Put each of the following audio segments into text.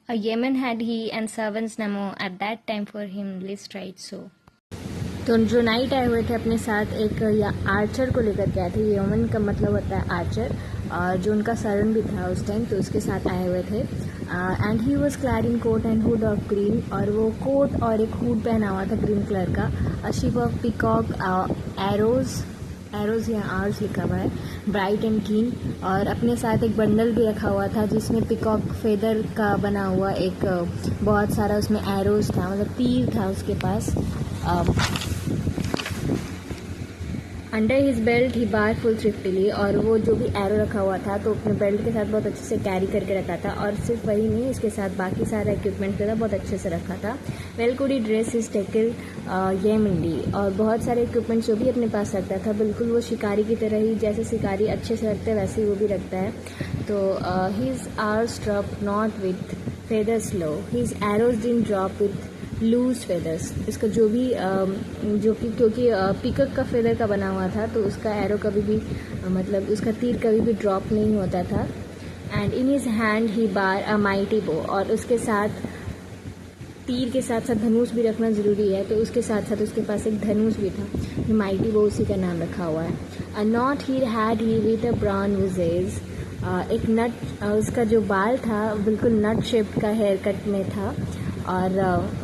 Yemen had he and servants Namo at that time for him list right so. तो जो night आए हुए थे अपने साथ एक आर्चर को लेकर के आए थे। यमन का मतलब होता है आर्चर, और जो उनका सर्वेंट भी था उस टाइम, तो उसके साथ आए हुए थे। And he was clad in coat and hood of green, और वो कोट और एक हुड पहना हुआ था ग्रीन कलर का। A ship of peacock arrows या आर्स लिखा हुआ है, ब्राइट एंड कीन। और अपने साथ एक बंडल भी रखा हुआ था जिसमें पिकॉक फेदर का बना हुआ एक बहुत सारा उसमें एरोज था, मतलब तीर था उसके पास। अंडर हिज बेल्ट ही बार फुल थ्रिफ्टिली, और वो जो भी एरो रखा हुआ था तो अपने बेल्ट के साथ बहुत अच्छे से कैरी करके रखा था। और सिर्फ वही नहीं, इसके साथ बाकी सारा इक्विपमेंट जो था बहुत अच्छे से रखा था। Well could he dress his tackle yeomanly, और बहुत सारे इक्विपमेंट जो भी अपने पास रखता था बिल्कुल वो शिकारी की तरह ही, जैसे शिकारी अच्छे से रखते हैं वैसे ही वो भी रखता है। तो his arrows drop not with feathers low, his arrows didn't drop with loose feathers. इसका जो भी जो कि क्योंकि पिकअप का फेदर का बना हुआ था तो उसका एरो कभी भी मतलब उसका तीर कभी भी ड्रॉप नहीं होता था। And in his hand he bar a mighty बो, और उसके साथ तीर के साथ साथ धनुष भी रखना ज़रूरी है, तो उसके साथ साथ उसके पास एक धनुष भी था। माइटी बो उसी का नाम रखा हुआ है। A not head had he with a brown visage, एक नट, उसका जो बाल था बिल्कुल नट शेप्ड का हेयर कट में था। और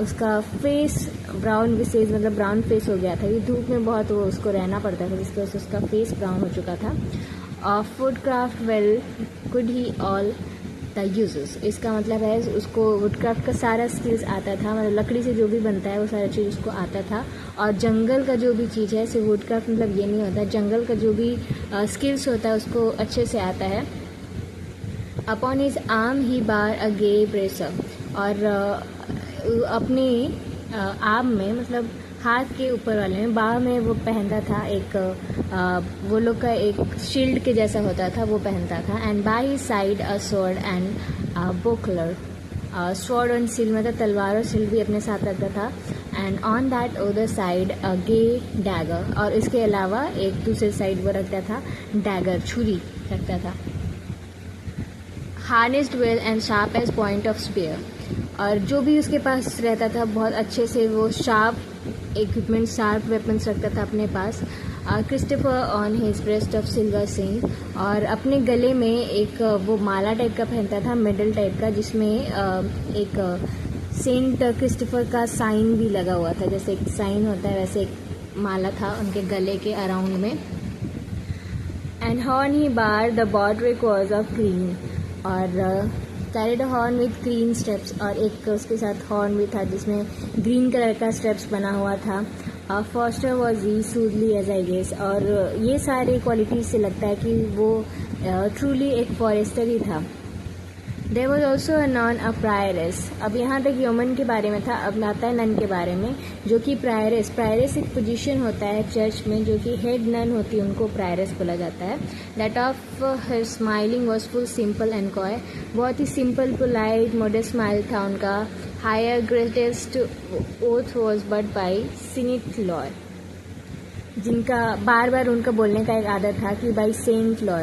उसका फेस ब्राउन विसेज, मतलब ब्राउन फेस हो गया था। ये धूप में बहुत वो उसको रहना पड़ता था जिसकी वजह से उसका फेस ब्राउन हो चुका था। Woodcraft well could he all the uses, इसका मतलब है उसको वुडक्राफ्ट का सारा स्किल्स आता था, मतलब लकड़ी से जो भी बनता है वो सारा चीज़ उसको आता था। और जंगल का जो भी चीज़ है, सिर्फ वुडक्राफ्ट मतलब ये नहीं होता, जंगल का जो भी स्किल्स होता है उसको अच्छे से आता है। अपॉन हिज आर्म ही बार अ गे ब्रेसर, और अपने आर्म में मतलब हाथ के ऊपर वाले में बाह में वो पहनता था एक वो लोग का एक शील्ड के जैसा होता था वो पहनता था। And by his side a sword and buckler, sword and shield मतलब तलवार और शील्ड भी अपने साथ रखता था। And on that other side a gay dagger, और इसके अलावा एक दूसरे साइड वो रखता था डैगर, छुरी रखता था। Harnessed well and sharp as point of spear, और जो भी उसके पास रहता था बहुत अच्छे से वो शार्प इक्विपमेंट, शार्प वेपन्स रखता था अपने पास। Christopher on his breast of silver sheen, और अपने गले में एक वो माला टाइप का पहनता था, मेडल टाइप का, जिसमें एक सेंट क्रिस्टोफर का साइन भी लगा हुआ था, जैसे एक साइन होता है वैसे एक माला था उनके गले के अराउंड में। And horn he bare the baldric was of green, और carried horn with green steps, और एक उसके साथ हॉर्न भी था जिसमें ग्रीन कलर का स्टेप्स बना हुआ था। Forester was he soothly as I guess, और ये सारे क्वालिटीज से लगता है कि वो ट्रूली एक फॉरेस्टर ही था। There was also a nun a prioress, अब यहाँ तक यमन के बारे में था, अब आता है नन के बारे में, जो कि प्रायरेस एक पोजीशन होता है चर्च में, जो कि हेड नन होती है उनको प्रायरेस बोला जाता है। That of her smiling was full simple and coy, बहुत ही सिंपल पोलाइट मॉडर्न स्माइल था उनका। Her greatest oath was but by Saint Loy, जिनका बार बार उनका बोलने का एक आदत था कि बाई सेंट लॉय,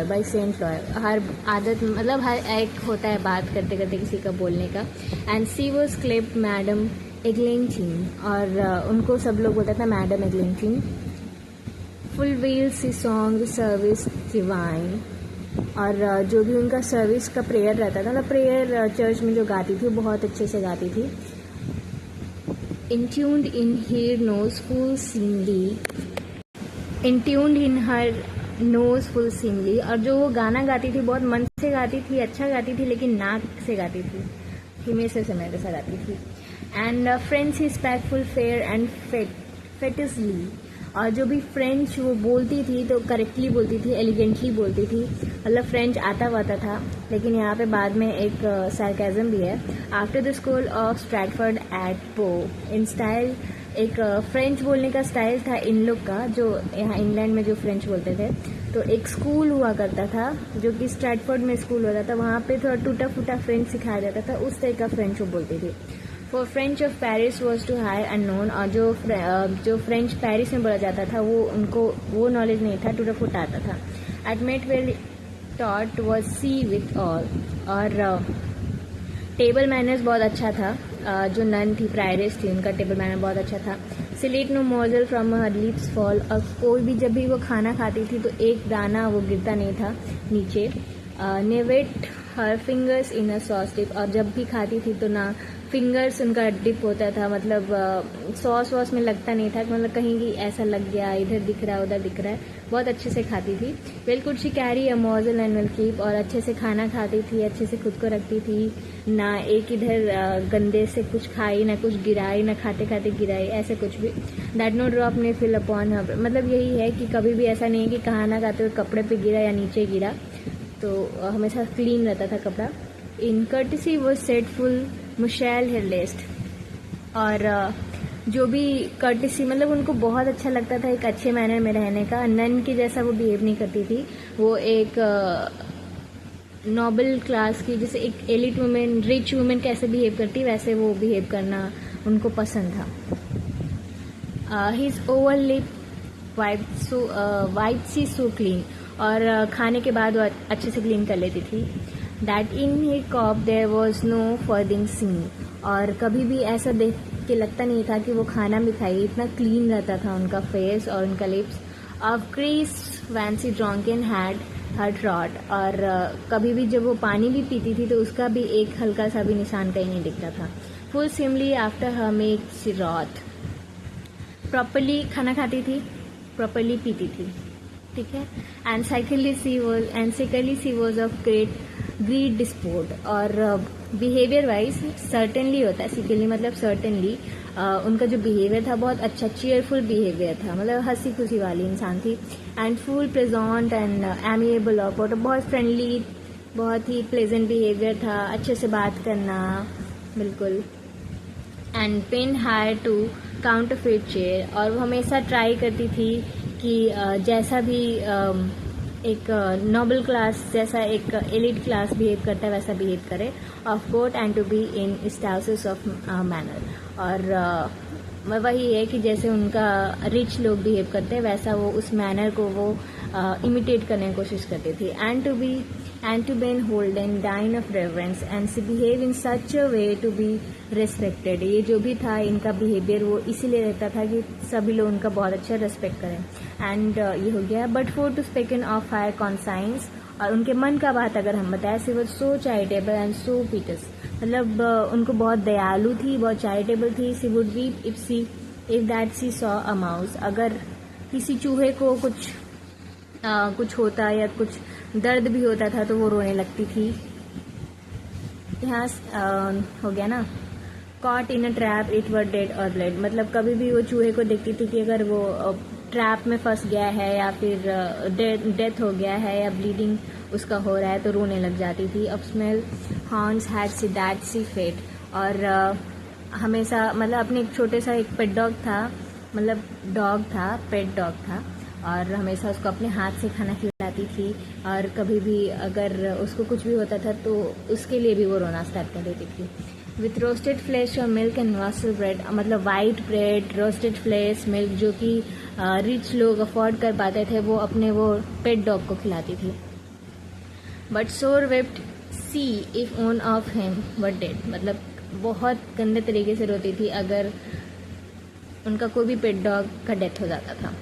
हर आदत मतलब हर एक होता है बात करते करते किसी का बोलने का। एंड सी वॉज क्लेप्ड मैडम एग्लिंगटिन, और उनको सब लोग बोलता था मैडम एग्लिंगटिन। फुल व्हील सी सॉन्ग सर्विस डिवाइन, और जो भी उनका सर्विस का प्रेयर रहता था, मतलब प्रेयर चर्च में जो गाती थी वो बहुत अच्छे से गाती थी। इंट्यून्ड इन हर नोज फुल सीनली, इंट्यून्ड इन हर नोज फुल सीनली, और जो वो गाना गाती थी बहुत मन से गाती थी, अच्छा गाती थी, लेकिन नाक से गाती थी, हमेशा से मेरे साथ गाती थी। And French he spake full fair and fetisly, और जो भी फ्रेंच वो बोलती थी तो करेक्टली बोलती थी, एलिगेंटली बोलती थी, मतलब फ्रेंच आता वाता था। लेकिन यहाँ पे बाद में एक सार्केज़म भी है। After the school of Stratford at Bow in style, एक फ्रेंच बोलने का स्टाइल था इन लोग का, जो यहाँ इंग्लैंड में जो फ्रेंच बोलते थे, तो एक स्कूल हुआ करता था जो कि स्ट्रैटफोर्ड में स्कूल होता था, वहाँ पे थोड़ा टूटा फूटा फ्रेंच सिखाया जाता था, उस तरह का फ्रेंच वो बोलती थी। For French of Paris was to her unknown, और जो फ्रेंच पेरिस में बोला जाता था वो उनको वो नॉलेज नहीं था, टूटा फूटा आता था। At meat well taught was she with all, और टेबल मैनर्स बहुत अच्छा था। जो नन थी, प्रायरेस थी, उनका टेबल मैनर बहुत अच्छा था। She let no morsel from her lips fall, और कोई भी जब भी वो खाना खाती थी तो एक दाना वो गिरता नहीं था नीचे। Ne wet her fingers in a sauce dip, और जब भी खाती थी तो ना फिंगर्स उनका डिप होता था, मतलब सॉस वॉस में लगता नहीं था, मतलब कहीं कि ऐसा लग गया, इधर दिख रहा है उधर दिख रहा है। बहुत अच्छे से खाती थी। Well could she carry a morsel and well keep, और अच्छे से खाना खाती थी, अच्छे से खुद को रखती थी, ना एक इधर गंदे से कुछ खाई, ना कुछ गिराई, ना खाते खाते गिराई, ऐसे कुछ भी। दैट नो ड्रॉप ने फिल अपॉन हर, मतलब यही है कि कभी भी ऐसा नहीं है कि खाना खाते हुए कपड़े पे गिरा या नीचे गिरा, तो हमेशा क्लीन रहता था कपड़ा। इन कर्टिसी वो सेट फुल मुशैल हेयरलेस्ट, और जो भी कर्टिसी, मतलब उनको बहुत अच्छा लगता था एक अच्छे मैनर में रहने का। नन की जैसा वो बिहेव नहीं करती थी, वो एक नोबल क्लास की, जैसे एक एलिट वुमेन, रिच वुमेन कैसे बिहेव करती वैसे वो बिहेव करना उनको पसंद था। हिज ओवर लिप वाइट सी सो क्लीन, और खाने के बाद वो अच्छे से क्लीन कर लेती थी। That in he cop there was no farthing seen, और कभी भी ऐसा देख के लगता नहीं था कि वो खाना भी खाई, इतना क्लीन रहता था उनका फेस और उनका lips. Of crease when she drunken had her trot, और कभी भी जब वो पानी भी पीती थी तो उसका भी एक हल्का सा भी निशान कहीं नहीं दिखता था। Full seemly after her make सिरॉथ, प्रॉपरली खाना खाती थी, प्रॉपरली पीती थी, ठीक है। And secondly she was of great disport, और बिहेवियर वाइज सर्टेनली होता है, सिकेली मतलब सर्टेनली उनका जो बिहेवियर था बहुत अच्छा, चीयरफुल बिहेवियर था, मतलब हंसी खुशी वाली इंसान थी। And full present and amiable और बहुत फ्रेंडली, बहुत ही प्लेजेंट बिहेवियर था, अच्छे से बात करना, बिल्कुल। And pain her to counterfeit cheer, और वो हमेशा ट्राई करती थी कि जैसा भी एक नोबल क्लास, जैसा एक एलिट क्लास बिहेव करता है वैसा बिहेव करे, of court and to be in statuses of manner, और वही है कि जैसे उनका रिच लोग बिहेव करते हैं वैसा वो उस मैनर को वो इमिटेट करने की कोशिश करती थी। And to be in holden digne of reverence and behave in such a way to be respected, ये जो भी था इनका बिहेवियर वो इसीलिए रहता था कि सभी लोग उनका बहुत अच्छा रेस्पेक्ट करें। एंड ये हो गया। But for to speaken of higher conscience, और उनके मन का बात अगर हम बताएं, she was so charitable and so piteous, मतलब उनको बहुत दयालु थी, बहुत चैरिटेबल थी। She would weep if that she saw a mouse, अगर किसी चूहे को कुछ होता या कुछ दर्द भी होता था तो वो रोने लगती थी। यहाँ हो गया ना, caught in a trap it were dead और ब्लड, मतलब कभी भी वो चूहे को देखती थी कि अगर वो ट्रैप में फंस गया है या फिर डेथ हो गया है या ब्लीडिंग उसका हो रहा है तो रोने लग जाती थी। अब स्मेल हॉर्न्स had she that she fed, और हमेशा मतलब अपने एक छोटे सा एक पेट डॉग था, मतलब डॉग था, पेट डॉग था, और हमेशा उसको अपने हाथ से खाना खिलाती थी, और कभी भी अगर उसको कुछ भी होता था तो उसके लिए भी वो रोना स्टार्ट कर देती थी। विथ रोस्टेड फ्लेश और मिल्क एंड मसल ब्रेड, मतलब white bread, roasted flesh, milk, जो कि रिच लोग अफोर्ड कर पाते थे वो अपने वो पेट डॉग को खिलाती थी। बट सोर wept see if own of him were dead, मतलब बहुत गंदे तरीके से रोती थी अगर उनका कोई भी पेट डॉग का डेथ हो जाता था।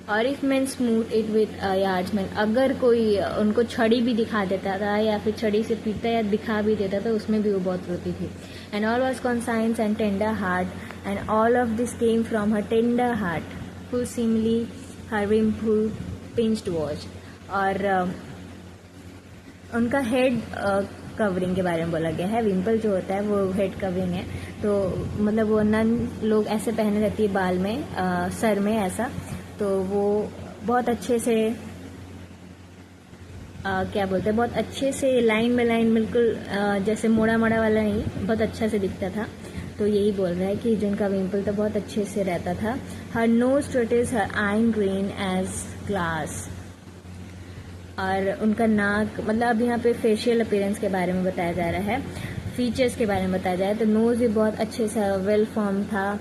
और if man smooth it with yardsman, अगर कोई उनको छड़ी भी दिखा देता था या फिर छड़ी से पीटता या दिखा भी देता था उसमें भी वो बहुत रोती थी। And all was conscience and tender heart, and all of this came from her tender heart full seemly her wimple pinched watch. और उनका हेड कवरिंग के बारे में बोला गया है। विम्पल जो होता है वो हेड कवरिंग है, तो मतलब वो नन लोग ऐसे पहने रहती है बाल में, सर में ऐसा, तो वो बहुत अच्छे से क्या बोलते हैं, बहुत अच्छे से लाइन में लाइन, बिल्कुल जैसे मोड़ा मोड़ा वाला नहीं, बहुत अच्छा से दिखता था। तो यही बोल रहा है कि जिनका विम्पल तो बहुत अच्छे से रहता था। हर नोज टोटिस हर आइन ग्रीन एज ग्लास, और उनका नाक, मतलब अब यहाँ पे फेशियल अपीयरेंस के बारे में बताया जा रहा है, फीचर्स के बारे में बताया जा रहा है। तो नोज भी बहुत अच्छे से वेल फॉर्म था,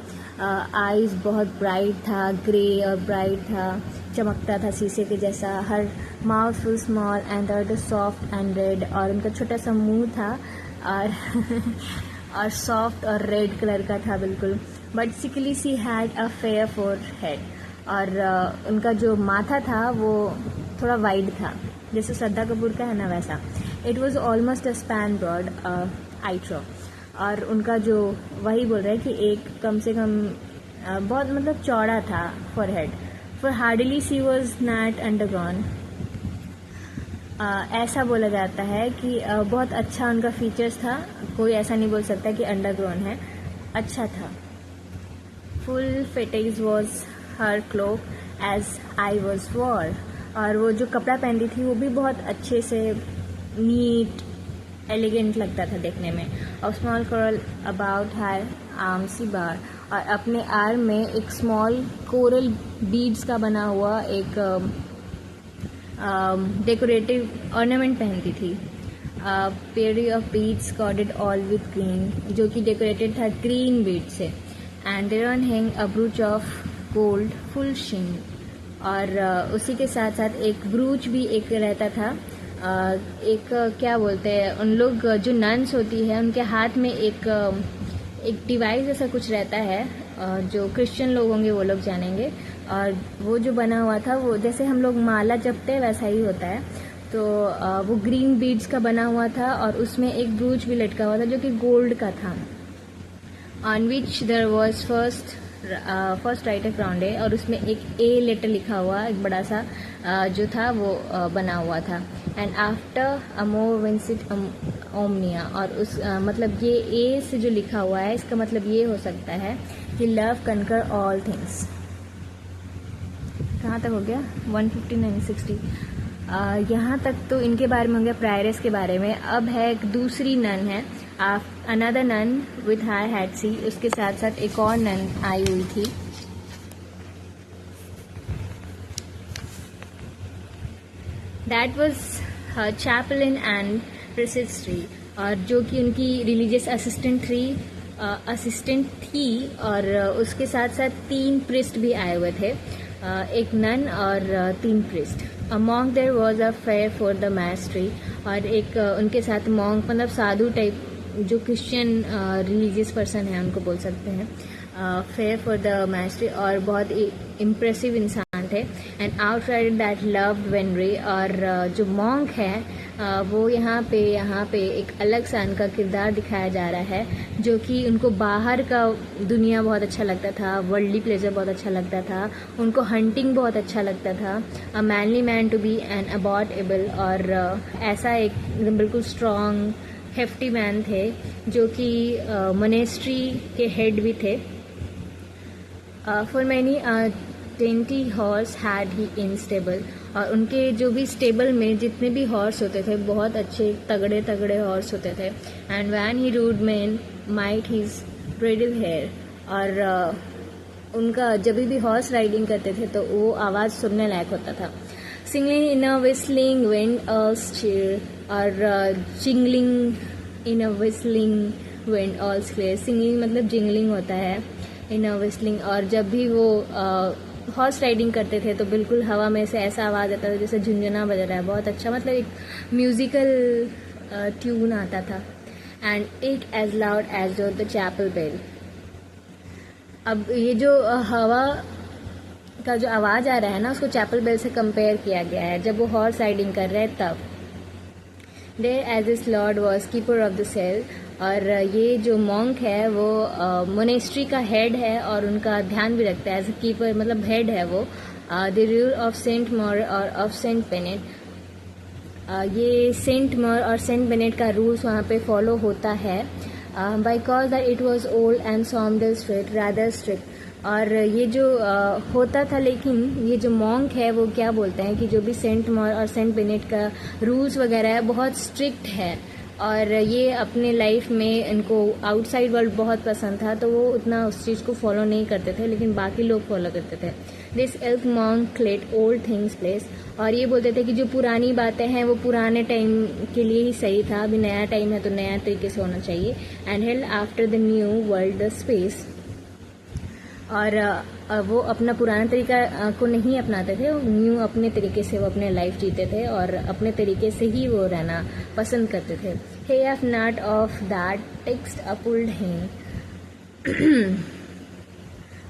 आईज बहुत ब्राइट था, ग्रे और ब्राइट था, चमकता था शीशे के जैसा। हर mouth full small and the soft and red, और उनका छोटा सा मुंह था और और सॉफ्ट और रेड कलर का था बिल्कुल। But sickly she had a fair forehead, और उनका जो माथा था वो थोड़ा वाइड था, जैसे श्रद्धा कपूर का है ना वैसा। It was almost a span broad I trow, और उनका जो वही बोल रहा है कि एक कम से कम बहुत मतलब चौड़ा था for head. For hardly see was not underground, ऐसा बोला जाता है कि बहुत अच्छा उनका फीचर्स था, कोई ऐसा नहीं बोल सकता कि अंडरग्राउंड है, अच्छा था। Full fittings was her cloak as I was ware, और वो जो कपड़ा पहनती थी वो भी बहुत अच्छे से नीट एलिगेंट लगता था देखने में। और small curl about high arms bar, और अपने आर्म में एक स्मॉल कोरल बीड्स का बना हुआ एक डेकोरेटिव ऑर्नामेंट पहनती थी। Pair of beads corded all with green, जो कि डेकोरेटेड था ग्रीन बीड से। And there on hang a brooch of gold full sheen, और उसी के साथ साथ एक ब्रूच भी एक रहता था। एक क्या बोलते हैं उन लोग जो नन्स होती है उनके हाथ में एक डिवाइस ऐसा कुछ रहता है, जो क्रिश्चियन लोग होंगे वो लोग जानेंगे। और वो जो बना हुआ था वो जैसे हम लोग माला जपते हैं वैसा ही होता है। तो वो ग्रीन बीड्स का बना हुआ था, और उसमें एक ब्रूच भी लटका हुआ था जो कि गोल्ड का था। On which there was first write crowned A, और उसमें एक ए लेटर लिखा हुआ एक बड़ा सा जो था वो बना हुआ था। And after a more विंसिट Omnia, और उस मतलब ये ए से जो लिखा हुआ है इसका मतलब ये हो सकता है कि लव कनकर ऑल थिंग्स। कहाँ तक हो गया? 159 60। यहाँ तक तो इनके बारे में हो गया, प्रायरेस के बारे में। अब है एक दूसरी नन है, another nun with high had she, उसके साथ साथ एक और नन आई हुई थी। That was her chaplain and priests three, और जो कि उनकी रिलीजियस असिस्टेंट थी, और उसके साथ साथ 3 प्रिस्ट भी आए हुए थे, एक नन और 3 priest. A monk there was a fair for the mastery, और एक उनके साथ मॉन्क मतलब साधु टाइप जो क्रिश्चियन रिलीजियस पर्सन है उनको बोल सकते हैं, फेयर फॉर द मैस्ट्री, और बहुत इम्प्रेसिव इंसान थे। एंड आउटराइडर दैट लव्ड वेनरी, और जो मॉन्क है वो यहाँ पे एक अलग सा उनका किरदार दिखाया जा रहा है, जो कि उनको बाहर का दुनिया बहुत अच्छा लगता था, वर्ल्डली प्लेजर बहुत अच्छा लगता था, उनको हंटिंग बहुत अच्छा लगता था। A manly man to be an abbot able, और ऐसा एक बिल्कुल स्ट्रॉन्ग हेफ्टी मैन थे जो कि मोनेस्ट्री के हेड भी थे। For many 20 horse had he in stable, और उनके जो भी स्टेबल में जितने भी हॉर्स होते थे बहुत अच्छे तगड़े तगड़े हॉर्स होते थे। And when he rode man might his bridle hear, और उनका जब भी हॉर्स राइडिंग करते थे तो वो आवाज़ सुनने लायक होता था। सिंगलिंग इन अ विस्लिंग विंड ऑल्स चीयर, और जिंगलिंग इन अ विस्लिंग विंड ऑल्स क्लियर। सिंगलिंग मतलब जिंगलिंग होता है, इन अ विस्लिंग, और जब भी वो हॉर्स राइडिंग करते थे तो बिल्कुल हवा में से ऐसा आवाज़ आता था जैसे झुंझुना बज रहा है, बहुत अच्छा मतलब एक म्यूजिकल ट्यून आता था। And it as loud as the chapel bell. अब ये जो हवा का जो आवाज़ आ रहा है ना उसको चैपल बेल से कंपेयर किया गया है जब वो हॉर्स राइडिंग कर रहे हैं तब। There as this lord was keeper of the cell, और ये जो मॉन्क है वो मोनेस्ट्री का हेड है और उनका ध्यान भी रखता है एज अ कीपर, मतलब हेड है वो। द रूल ऑफ सेंट मोर और ऑफ सेंट बेनेट, ये सेंट मोर और सेंट बेनेट का रूल्स वहाँ पे फॉलो होता है। Because that it was old and sombre strict rather strict, और ये जो होता था, लेकिन ये जो मॉन्क है वो क्या बोलते हैं कि जो भी सेंट मोर और सेंट बेनेट का रूल्स वगैरह है बहुत स्ट्रिक्ट है, और ये अपने लाइफ में इनको आउटसाइड वर्ल्ड बहुत पसंद था तो वो उतना उस चीज़ को फॉलो नहीं करते थे, लेकिन बाकी लोग फॉलो करते थे। This ilk monk let old things place, और ये बोलते थे कि जो पुरानी बातें हैं वो पुराने टाइम के लिए ही सही था, अभी नया टाइम है तो नया तरीके से होना चाहिए। And held after the new world the space, और वो अपना पुराना तरीका को नहीं अपनाते थे, न्यू अपने तरीके से वो अपने लाइफ जीते थे और अपने तरीके से ही वो रहना पसंद करते थे. He have not of that text pulled him.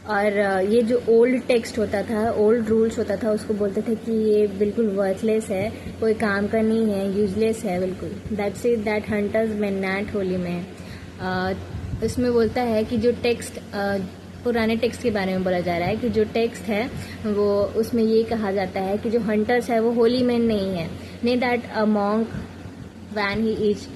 और ये जो ओल्ड टेक्स्ट होता था, ओल्ड रूल्स होता था, उसको बोलते थे कि ये बिल्कुल वर्थलेस है, कोई काम का नहीं है, यूजलेस है बिल्कुल. दैट्स इट दैट हंटर्स में नैट होली में. इसमें बोलता है कि जो टेक्स्ट पुराने टेक्स्ट के बारे में बोला जा रहा है कि जो टेक्स्ट है वो उसमें ये कहा जाता है कि जो हंटर्स है वो होली मैन नहीं है, नहीं that a monk when he is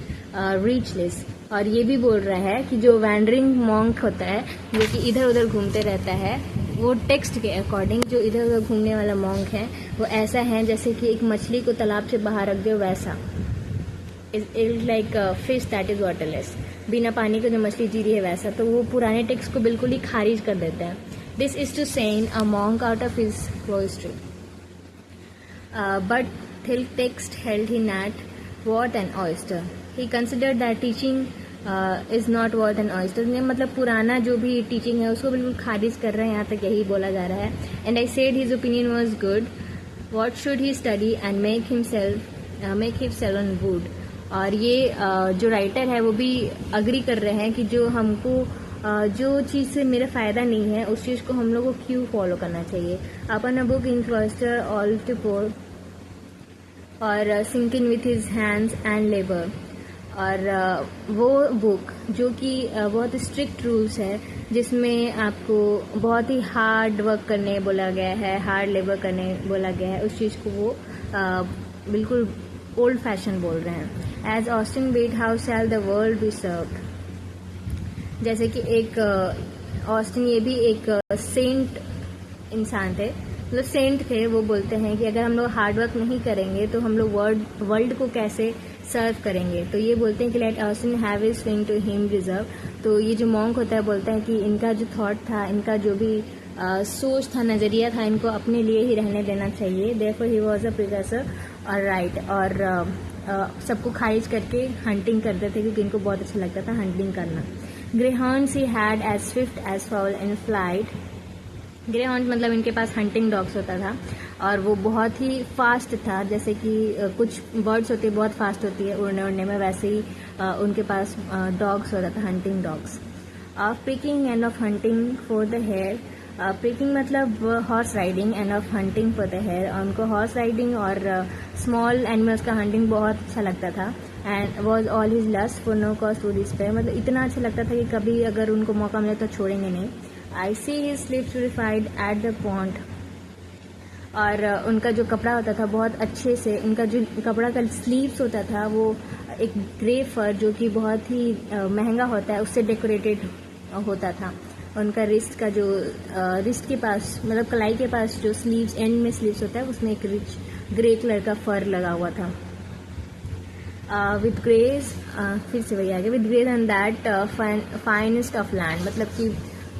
reckless. और ये भी बोल रहा है कि जो वैंडरिंग मॉन्क होता है जो कि इधर उधर घूमते रहता है, वो टेक्स्ट के अकॉर्डिंग जो इधर उधर घूमने वाला मॉन्क है वो ऐसा है जैसे कि एक मछली को तालाब से बाहर रख दो वैसा. It like fish that is waterless, बिना पानी के जो मछली जी रही है वैसा. तो वो पुराने टेक्स्ट को बिल्कुल ही खारिज कर देता है. This is to send a monk out of his cloister. But till text held he not what an oyster. He consider that teaching is not what an oyster. मतलब पुराना जो भी टीचिंग है उसको बिल्कुल खारिज कर रहे हैं, यहाँ तक यही बोला जा रहा है. And I said his opinion was good. What should he study and make himself on would. और ये जो राइटर है वो भी अग्री कर रहे हैं कि जो हमको जो चीज़ से मेरा फ़ायदा नहीं है उस चीज़ को हम लोग को क्यों फॉलो करना चाहिए. Upon a book in cluster all to pore or sinking with his hands and labour. और वो बुक जो कि बहुत स्ट्रिक्ट रूल्स है जिसमें आपको बहुत ही हार्ड वर्क करने बोला गया है, हार्ड लेबर करने बोला गया है, उस चीज़ को वो बिल्कुल ओल्ड फैशन बोल रहे हैं. As Austin bit how shall the world be served. जैसे कि एक ऑस्टिन ये भी एक सेंट इंसान थे, मतलब सेंट थे. वो बोलते हैं कि अगर हम लोग हार्ड वर्क नहीं करेंगे तो हम लोग वर्ल्ड को कैसे सर्व करेंगे. तो ये बोलते हैं कि let Austin have his thing to him reserved. तो ये जो मॉन्क होता है बोलते हैं कि इनका जो थॉट था, इनका जो भी सोच था, नज़रिया था, इनको अपने लिए ही रहने देना चाहिए. Therefore he was a professor और राइट. और सबको खारिज करके हंटिंग करते थे क्योंकि इनको बहुत अच्छा लगता था हंटिंग करना. Greyhounds he had as swift as fowl in flight. Greyhound मतलब इनके पास हंटिंग डॉग्स होता था और वो बहुत ही फास्ट था. जैसे कि कुछ बर्ड्स होती है बहुत फास्ट होती है उड़ने में, वैसे ही उनके पास डॉग्स होता था, hunting dogs. Of pricking and of hunting for the hare. Pricking मतलब horse riding and of hunting for the hare. उनको हॉर्स राइडिंग और स्मॉल एनिमल्स का हंटिंग बहुत अच्छा लगता था. And was all his lust for no cause to despair. मतलब इतना अच्छा लगता था कि कभी अगर उनको मौका मिले तो छोड़ेंगे नहीं. I see his sleeves purified at the pond. और उनका जो कपड़ा होता था बहुत अच्छे से, उनका जो कपड़ा का स्लीव्स होता था वो एक ग्रे फर जो कि बहुत ही महंगा होता है उससे डेकोरेटेड होता था. उनका रिस्ट का जो रिस्ट के पास मतलब कलाई के पास जो स्लीव्स एंड में स्लीव्स होता है उसमें एक रिच ग्रे कलर का फर लगा हुआ था. विथ ग्रेज फिर से वही आगे. With grays and that finest of land. मतलब कि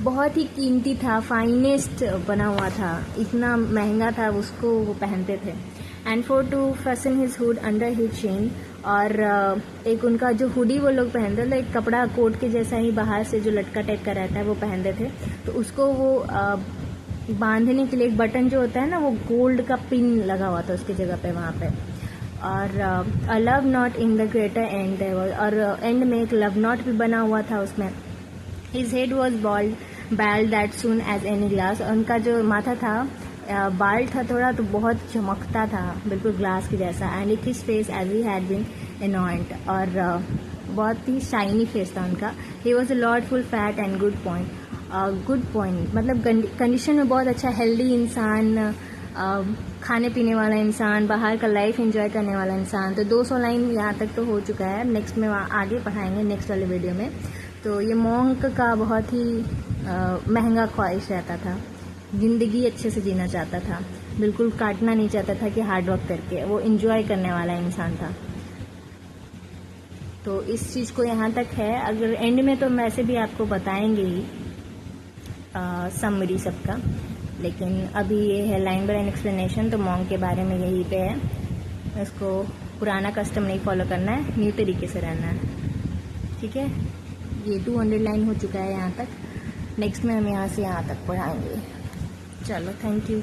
बहुत ही कीमती था, फाइनेस्ट बना हुआ था, इतना महंगा था, उसको वो पहनते थे. And for to fasten his hood under his chin. और एक उनका जो हुडी वो लोग पहनते थे, एक कपड़ा कोट के जैसा ही बाहर से जो लटका टाइप का रहता है वो पहनते थे. तो उसको वो बांधने के लिए एक बटन जो होता है ना वो गोल्ड का पिन लगा हुआ था उसकी जगह पे वहाँ पे. और a love knot in the greater end. और एंड में एक लव नॉट भी बना हुआ था उसमें. His head was bald that shone as any glass. उनका जो माथा था बाल्ड था थोड़ा, तो बहुत चमकता था बिल्कुल ग्लास की जैसा. And it his face as he had been anoint. और बहुत ही शाइनी फेस था उनका. He was a lord full fat and good point. मतलब कंडीशन में बहुत अच्छा, हेल्दी इंसान, खाने पीने वाला इंसान, बाहर का लाइफ एंजॉय करने वाला इंसान. तो 200 लाइन यहाँ तक तो हो चुका है. नेक्स्ट में आगे पढ़ाएंगे नेक्स्ट वाले वीडियो में. तो ये मॉन्क का बहुत ही महंगा ख्वाहिश रहता था, ज़िंदगी अच्छे से जीना चाहता था, बिल्कुल काटना नहीं चाहता था कि हार्ड वर्क करके. वो एंजॉय करने वाला इंसान था. तो इस चीज़ को यहाँ तक है. अगर एंड में तो वैसे भी आपको बताएंगे ही समरी सबका, लेकिन अभी ये है लाइन बाय लाइन एक्सप्लेनेशन. तो मॉन्क के बारे में यही पे है. इसको पुराना कस्टम नहीं फॉलो करना है, न्यू तरीके से रहना है. ठीक है, ये 200 लाइन हो चुका है यहाँ तक. नेक्स्ट में हम यहाँ से यहाँ तक पढ़ाएंगे। चलो, थैंक यू।